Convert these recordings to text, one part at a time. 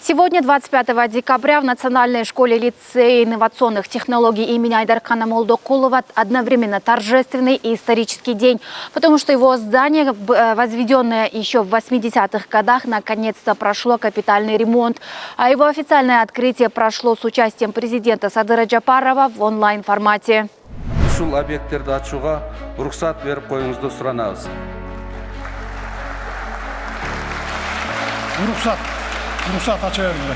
Сегодня, 25 декабря, в Национальной школе-лицее инновационных технологий имени Айдархана Молдокулова одновременно торжественный и исторический день, потому что его здание, возведенное еще в 80-х годах, наконец-то прошло капитальный ремонт. А его официальное открытие прошло с участием президента Садыра Джапарова в онлайн-формате. Ruhsat açabilir.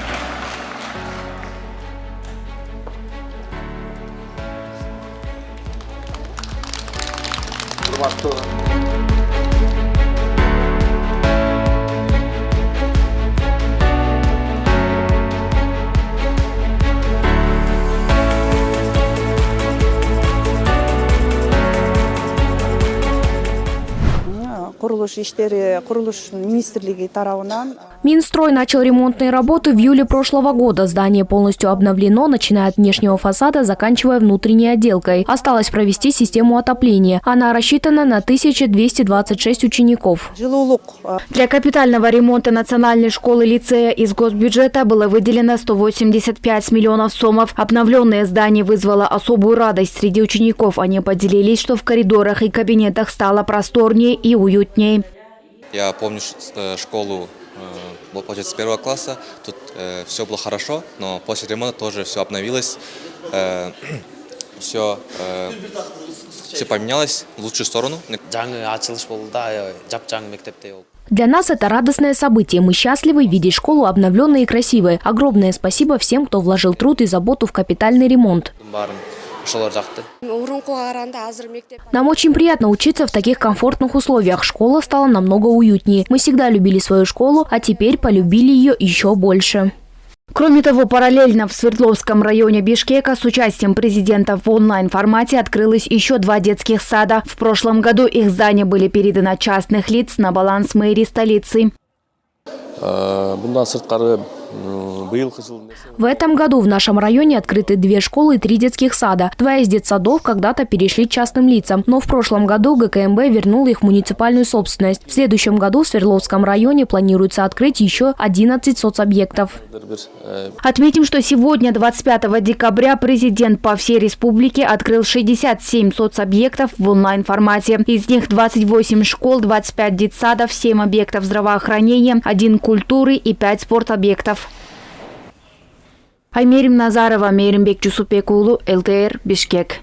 Минстрой начал ремонтные работы в июле прошлого года. Здание полностью обновлено, начиная от внешнего фасада, заканчивая внутренней отделкой. Осталось провести систему отопления. Она рассчитана на 1226 учеников. Для капитального ремонта Национальной школы-лицея из госбюджета было выделено 185 миллионов сомов. Обновленное здание вызвало особую радость среди учеников. Они поделились, что в коридорах и кабинетах стало просторнее и уютнее. Я помню школу, получается, с 1 класса. Тут все было хорошо, но после ремонта тоже все обновилось. Все поменялось в лучшую сторону. Для нас это радостное событие. Мы счастливы видеть школу обновленной и красивой. Огромное спасибо всем, кто вложил труд и заботу в капитальный ремонт. Нам очень приятно учиться в таких комфортных условиях. Школа стала намного уютнее. Мы всегда любили свою школу, а теперь полюбили ее еще больше. Кроме того, параллельно в Свердловском районе Бишкека с участием президента в онлайн-формате открылось еще 2 детских сада. В прошлом году их здания были переданы от частных лиц на баланс мэрии столицы. В этом году в нашем районе открыты 2 школы и 3 детских сада. 2 из детсадов когда-то перешли частным лицам, но в прошлом году ГКМБ вернул их в муниципальную собственность. В следующем году в Свердловском районе планируется открыть еще 11 соцобъектов. Отметим, что сегодня, 25 декабря, президент по всей республике открыл 67 соцобъектов в онлайн-формате. Из них 28 школ, 25 детсадов, 7 объектов здравоохранения, 1 культуры и 5 спортобъектов. Аймерим Назарова, Мейримбек Чусупекулу, ЛТР, Бишкек.